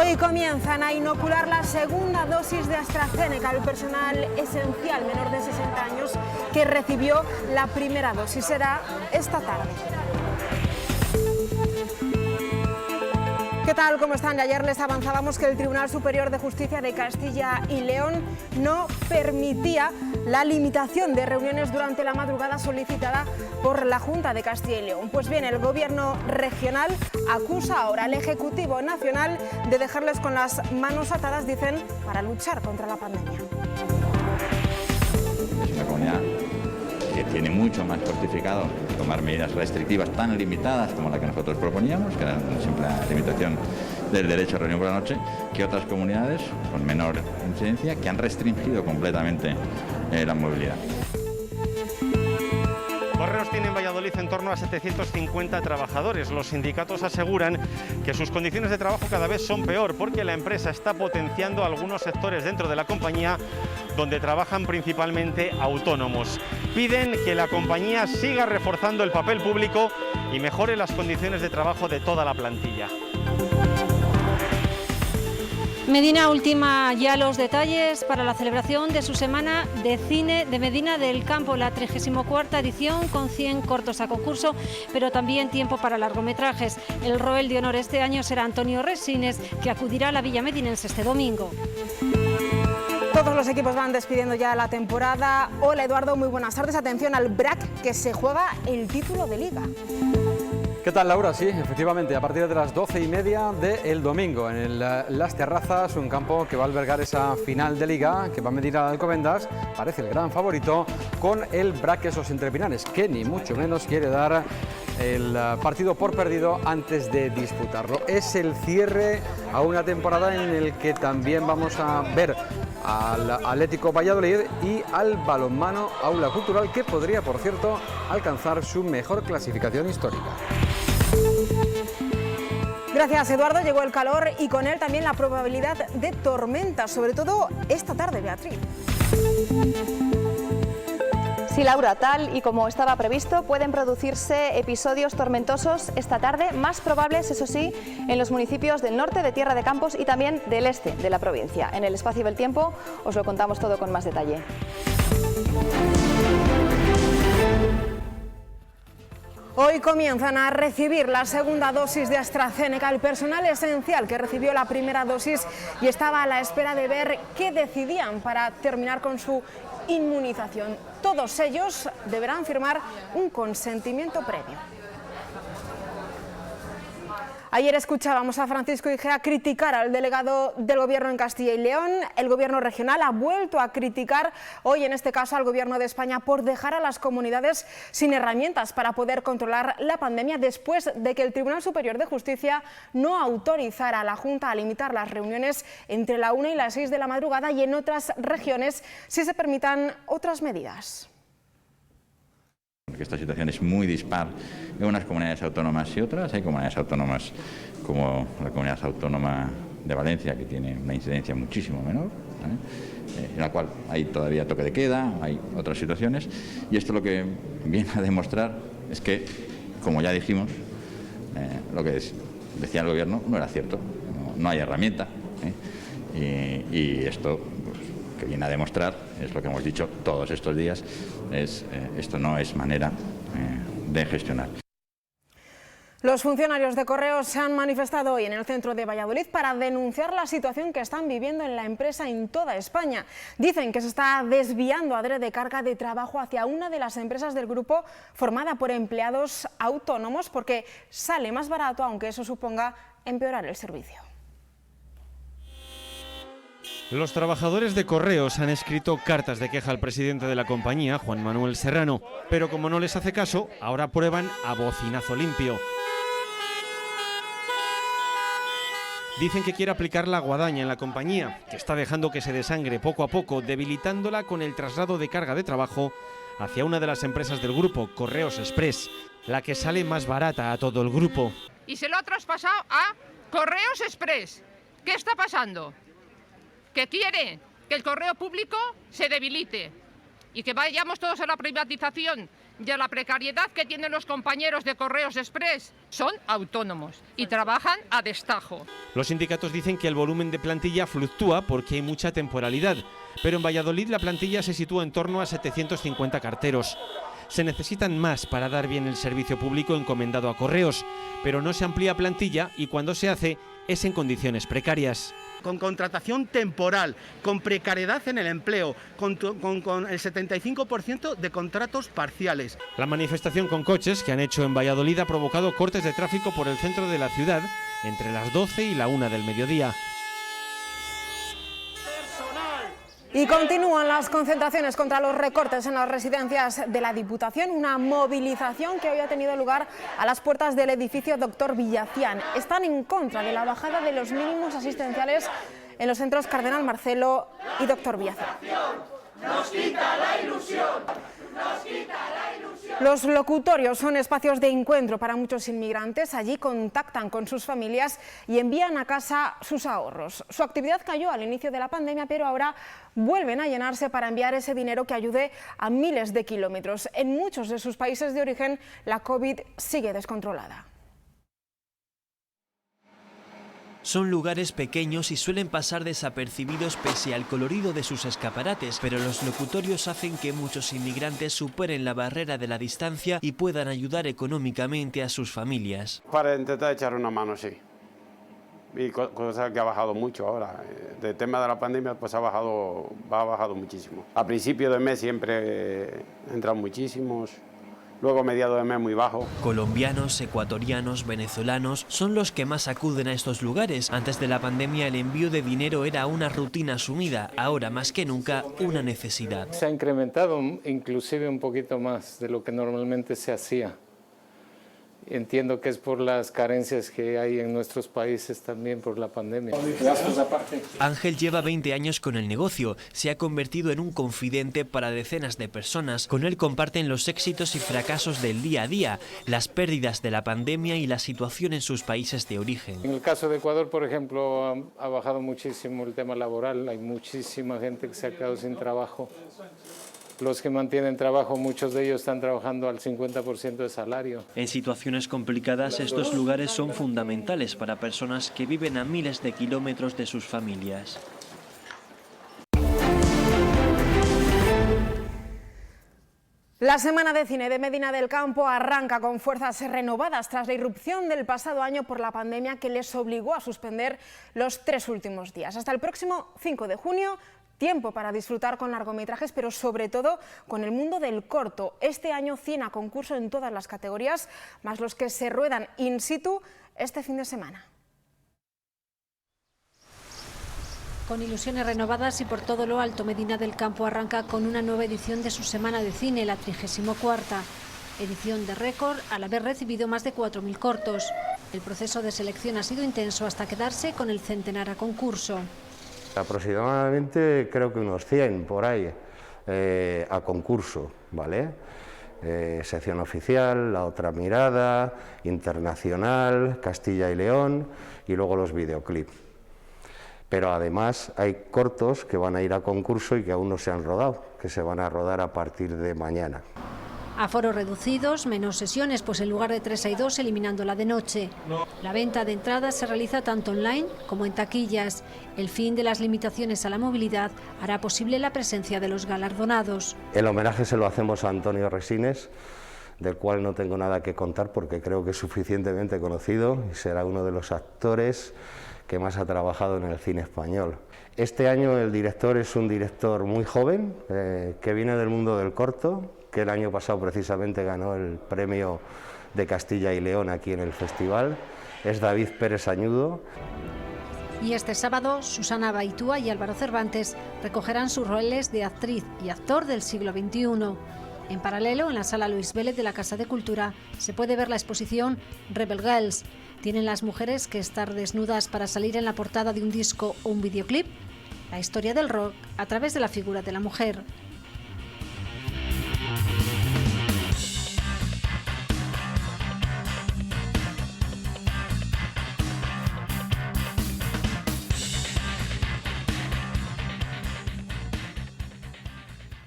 Hoy comienzan a inocular la segunda dosis de AstraZeneca al personal esencial menor de 60 años que recibió la primera dosis. Será esta tarde. ¿Qué tal? ¿Cómo están? Ayer les avanzábamos que el Tribunal Superior de Justicia de Castilla y León no permitía la limitación de reuniones durante la madrugada solicitada por la Junta de Castilla y León. Pues bien, el Gobierno regional acusa ahora al Ejecutivo Nacional de dejarles con las manos atadas, dicen, para luchar contra la pandemia. Es una comunidad que tiene mucho más justificado tomar medidas restrictivas tan limitadas como la que nosotros proponíamos, que era una simple limitación del derecho a reunión por la noche, que otras comunidades con menor incidencia que han restringido completamente la movilidad. Correos tiene en Valladolid en torno a 750 trabajadores. Los sindicatos aseguran que sus condiciones de trabajo cada vez son peor porque la empresa está potenciando algunos sectores dentro de la compañía donde trabajan principalmente autónomos. Piden que la compañía siga reforzando el papel público y mejore las condiciones de trabajo de toda la plantilla. Medina ultima ya los detalles para la celebración de su semana de cine de Medina del Campo, la 34ª edición, con 100 cortos a concurso, pero también tiempo para largometrajes. El Roel de Honor este año será Antonio Resines, que acudirá a la Villa Medinense este domingo. Todos los equipos van despidiendo ya la temporada. Hola Eduardo, muy buenas tardes. Atención al BRAC, que se juega el título de Liga. ¿Qué tal, Laura? Sí, efectivamente, a partir de las 12:30 del domingo en Las Terrazas, un campo que va a albergar esa final de Liga, que va a medir a Alcobendas, parece el gran favorito, con el BRAC Esos Entrepinares, que ni mucho menos quiere dar el partido por perdido antes de disputarlo. Es el cierre a una temporada en el que también vamos a ver al Atlético Valladolid y al balonmano Aula Cultural, que podría, por cierto, alcanzar su mejor clasificación histórica. Gracias, Eduardo. Llegó el calor y con él también la probabilidad de tormentas, sobre todo esta tarde, Beatriz. Sí, Laura, tal y como estaba previsto, pueden producirse episodios tormentosos esta tarde, más probables, eso sí, en los municipios del norte de Tierra de Campos y también del este de la provincia. En el espacio del tiempo os lo contamos todo con más detalle. Hoy comienzan a recibir la segunda dosis de AstraZeneca el personal esencial que recibió la primera dosis y estaba a la espera de ver qué decidían para terminar con su inmunización. Todos ellos deberán firmar un consentimiento previo. Ayer escuchábamos a Francisco Igea criticar al delegado del Gobierno en Castilla y León. El Gobierno regional ha vuelto a criticar hoy, en este caso, al Gobierno de España por dejar a las comunidades sin herramientas para poder controlar la pandemia después de que el Tribunal Superior de Justicia no autorizara a la Junta a limitar las reuniones entre la 1 y las 6 de la madrugada y en otras regiones si se permitan otras medidas. Esta situación es muy dispar en unas comunidades autónomas y otras. Hay comunidades autónomas como la comunidad autónoma de Valencia, que tiene una incidencia muchísimo menor, en la cual hay todavía toque de queda, hay otras situaciones, y esto lo que viene a demostrar es que, como ya dijimos, lo que decía el Gobierno no era cierto, no hay herramienta, y esto que viene a demostrar es lo que hemos dicho todos estos días, esto no es manera de gestionar. Los funcionarios de Correos se han manifestado hoy en el centro de Valladolid para denunciar la situación que están viviendo en la empresa en toda España. Dicen que se está desviando adrede carga de trabajo hacia una de las empresas del grupo formada por empleados autónomos porque sale más barato, aunque eso suponga empeorar el servicio. Los trabajadores de Correos han escrito cartas de queja al presidente de la compañía, Juan Manuel Serrano, pero como no les hace caso, ahora prueban a bocinazo limpio. Dicen que quiere aplicar la guadaña en la compañía, que está dejando que se desangre poco a poco, debilitándola con el traslado de carga de trabajo hacia una de las empresas del grupo, Correos Express, la que sale más barata a todo el grupo. Y se lo ha traspasado a Correos Express. ¿Qué está pasando? Que quiere que el correo público se debilite y que vayamos todos a la privatización y a la precariedad que tienen los compañeros de Correos Express. Son autónomos y trabajan a destajo. Los sindicatos dicen que el volumen de plantilla fluctúa porque hay mucha temporalidad, pero en Valladolid la plantilla se sitúa en torno a 750 carteros. Se necesitan más para dar bien el servicio público encomendado a Correos, pero no se amplía plantilla y cuando se hace es en condiciones precarias. Con contratación temporal, con precariedad en el empleo, con el 75% de contratos parciales. La manifestación con coches que han hecho en Valladolid ha provocado cortes de tráfico por el centro de la ciudad entre las 12 y la 1 del mediodía. Y continúan las concentraciones contra los recortes en las residencias de la Diputación, una movilización que hoy ha tenido lugar a las puertas del edificio Doctor Villacián. Están en contra de la bajada de los mínimos asistenciales en los centros Cardenal Marcelo y Doctor Villacián. Nos quita la ilusión, nos quita la ilusión. Los locutorios son espacios de encuentro para muchos inmigrantes. Allí contactan con sus familias y envían a casa sus ahorros. Su actividad cayó al inicio de la pandemia, pero ahora vuelven a llenarse para enviar ese dinero que ayude a miles de kilómetros. En muchos de sus países de origen, la COVID sigue descontrolada. Son lugares pequeños y suelen pasar desapercibidos pese al colorido de sus escaparates, pero los locutorios hacen que muchos inmigrantes superen la barrera de la distancia y puedan ayudar económicamente a sus familias. Para intentar echar una mano, sí. Y cosa que ha bajado mucho ahora. El tema de la pandemia pues ha bajado muchísimo. A principio de mes siempre entran muchísimos. Luego mediados de mes muy bajo. Colombianos, ecuatorianos, venezolanos son los que más acuden a estos lugares. Antes de la pandemia el envío de dinero era una rutina asumida, ahora más que nunca una necesidad. Se ha incrementado inclusive un poquito más de lo que normalmente se hacía. Entiendo que es por las carencias que hay en nuestros países también por la pandemia. Ángel lleva 20 años con el negocio, se ha convertido en un confidente para decenas de personas. Con él comparten los éxitos y fracasos del día a día, las pérdidas de la pandemia y la situación en sus países de origen. En el caso de Ecuador, por ejemplo, ha bajado muchísimo el tema laboral, hay muchísima gente que se ha quedado sin trabajo. Los que mantienen trabajo, muchos de ellos están trabajando al 50% de salario. En situaciones complicadas, estos lugares son fundamentales para personas que viven a miles de kilómetros de sus familias. La Semana de Cine de Medina del Campo arranca con fuerzas renovadas tras la irrupción del pasado año por la pandemia que les obligó a suspender los 3 últimos días. Hasta el próximo 5 de junio, tiempo para disfrutar con largometrajes, pero sobre todo con el mundo del corto. Este año 100 a concurso en todas las categorías, más los que se ruedan in situ este fin de semana. Con ilusiones renovadas y por todo lo alto, Medina del Campo arranca con una nueva edición de su Semana de Cine, la 34ª. Edición de récord al haber recibido más de 4.000 cortos. El proceso de selección ha sido intenso hasta quedarse con el centenar a concurso. Aproximadamente creo que unos 100 por ahí a concurso, ¿vale? Sección oficial, La Otra Mirada, Internacional, Castilla y León y luego los videoclips. Pero además hay cortos que van a ir a concurso y que aún no se han rodado, que se van a rodar a partir de mañana. Aforos reducidos, menos sesiones, pues en lugar de 3 hay 2, eliminando la de noche. La venta de entradas se realiza tanto online como en taquillas. El fin de las limitaciones a la movilidad hará posible la presencia de los galardonados. El homenaje se lo hacemos a Antonio Resines, del cual no tengo nada que contar porque creo que es suficientemente conocido y será uno de los actores que más ha trabajado en el cine español. Este año el director es un director muy joven, que viene del mundo del corto, que el año pasado precisamente ganó el premio de Castilla y León aquí en el festival, es David Pérez Añudo. Y este sábado, Susana Baitúa y Álvaro Cervantes recogerán sus roles de actriz y actor del siglo XXI. En paralelo, en la Sala Luis Vélez de la Casa de Cultura, se puede ver la exposición Rebel Girls. ¿Tienen las mujeres que estar desnudas para salir en la portada de un disco o un videoclip? La historia del rock a través de la figura de la mujer.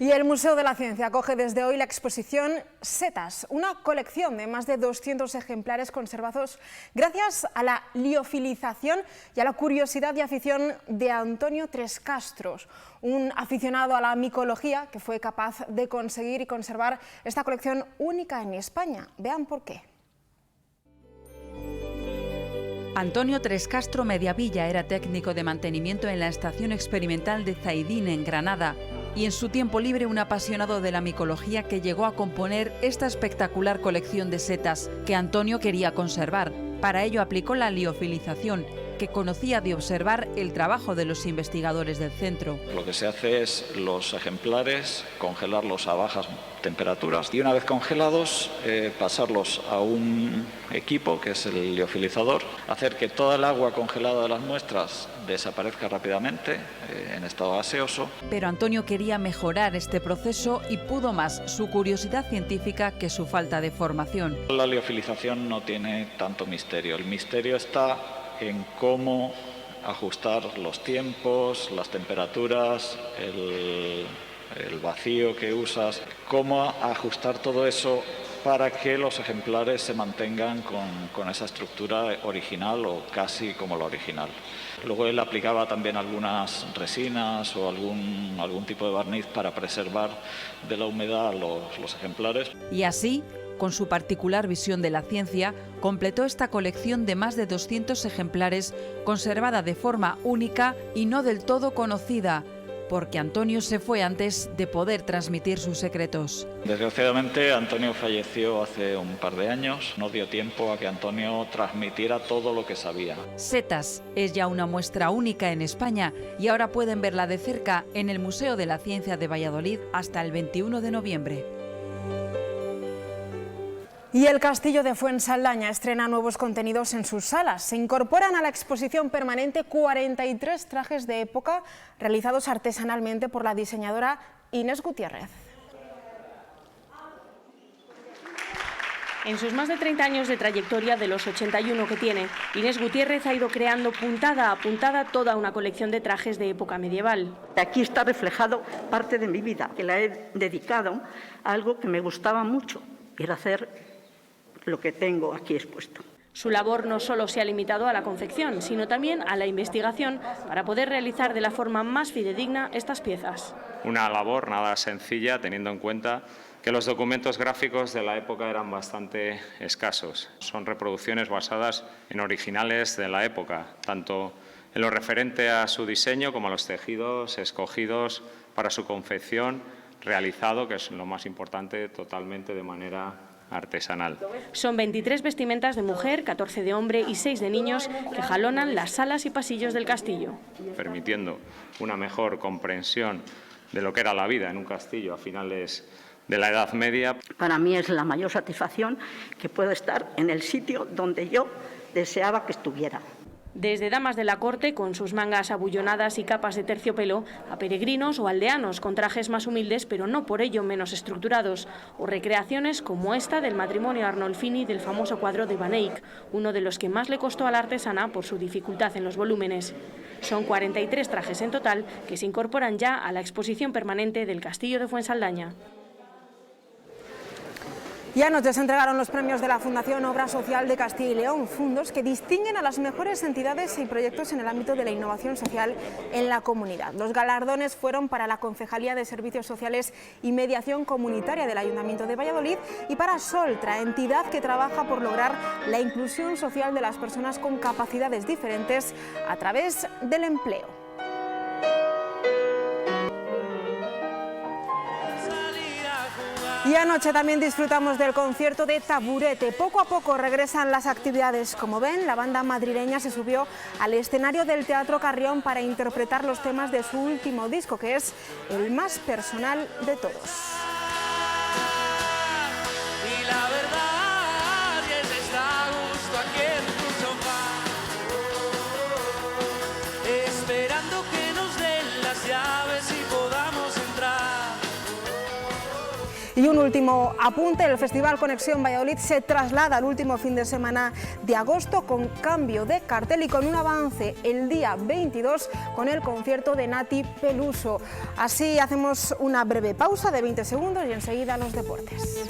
Y el Museo de la Ciencia acoge desde hoy la exposición Setas, una colección de más de 200 ejemplares conservados gracias a la liofilización y a la curiosidad y afición de Antonio Trescastro, un aficionado a la micología que fue capaz de conseguir y conservar esta colección única en España. Vean por qué. Antonio Trescastro Mediavilla era técnico de mantenimiento en la Estación Experimental de Zaidín, en Granada, y en su tiempo libre un apasionado de la micología que llegó a componer esta espectacular colección de setas que Antonio quería conservar. Para ello aplicó la liofilización, que conocía de observar el trabajo de los investigadores del centro. Lo que se hace es los ejemplares congelarlos a bajas temperaturas y una vez congelados pasarlos a un equipo que es el liofilizador, hacer que toda el agua congelada de las muestras desaparezca rápidamente en estado gaseoso. Pero Antonio quería mejorar este proceso y pudo más su curiosidad científica que su falta de formación. La liofilización no tiene tanto misterio, el misterio está en cómo ajustar los tiempos, las temperaturas, el vacío que usas, cómo ajustar todo eso para que los ejemplares se mantengan con esa estructura original o casi como la original. Luego él aplicaba también algunas resinas o algún tipo de barniz para preservar de la humedad los ejemplares. Y así, con su particular visión de la ciencia, completó esta colección de más de 200 ejemplares, conservada de forma única y no del todo conocida, porque Antonio se fue antes de poder transmitir sus secretos. Desgraciadamente, Antonio falleció hace un par de años. No dio tiempo a que Antonio transmitiera todo lo que sabía. Setas es ya una muestra única en España y ahora pueden verla de cerca en el Museo de la Ciencia de Valladolid hasta el 21 de noviembre. Y el Castillo de Fuensaldaña estrena nuevos contenidos en sus salas. Se incorporan a la exposición permanente 43 trajes de época realizados artesanalmente por la diseñadora Inés Gutiérrez. En sus más de 30 años de trayectoria, de los 81 que tiene, Inés Gutiérrez ha ido creando puntada a puntada toda una colección de trajes de época medieval. Aquí está reflejado parte de mi vida, que la he dedicado a algo que me gustaba mucho, y era hacer lo que tengo aquí expuesto. Su labor no solo se ha limitado a la confección, sino también a la investigación para poder realizar de la forma más fidedigna estas piezas. Una labor nada sencilla, teniendo en cuenta que los documentos gráficos de la época eran bastante escasos. Son reproducciones basadas en originales de la época, tanto en lo referente a su diseño como a los tejidos escogidos para su confección, realizado, que es lo más importante, totalmente de manera artesanal. Son 23 vestimentas de mujer, 14 de hombre y 6 de niños que jalonan las salas y pasillos del castillo, permitiendo una mejor comprensión de lo que era la vida en un castillo a finales de la Edad Media. Para mí es la mayor satisfacción que puedo estar en el sitio donde yo deseaba que estuviera. Desde damas de la corte con sus mangas abullonadas y capas de terciopelo, a peregrinos o aldeanos con trajes más humildes pero no por ello menos estructurados, o recreaciones como esta del matrimonio Arnolfini del famoso cuadro de Van Eyck, uno de los que más le costó a la artesana por su dificultad en los volúmenes. Son 43 trajes en total que se incorporan ya a la exposición permanente del Castillo de Fuensaldaña. Y anoche se entregaron los premios de la Fundación Obra Social de Castilla y León, fondos que distinguen a las mejores entidades y proyectos en el ámbito de la innovación social en la comunidad. Los galardones fueron para la Concejalía de Servicios Sociales y Mediación Comunitaria del Ayuntamiento de Valladolid y para Soltra, entidad que trabaja por lograr la inclusión social de las personas con capacidades diferentes a través del empleo. Y anoche también disfrutamos del concierto de Taburete. Poco a poco regresan las actividades. Como ven, la banda madrileña se subió al escenario del Teatro Carrión para interpretar los temas de su último disco, que es el más personal de todos. Y la verdad es que está justo aquí en tu sofá, esperando que nos den las llaves y podamos entrar. Y un último apunte, el Festival Conexión Valladolid se traslada al último fin de semana de agosto con cambio de cartel y con un avance el día 22 con el concierto de Nati Peluso. Así hacemos una breve pausa de 20 segundos y enseguida los deportes.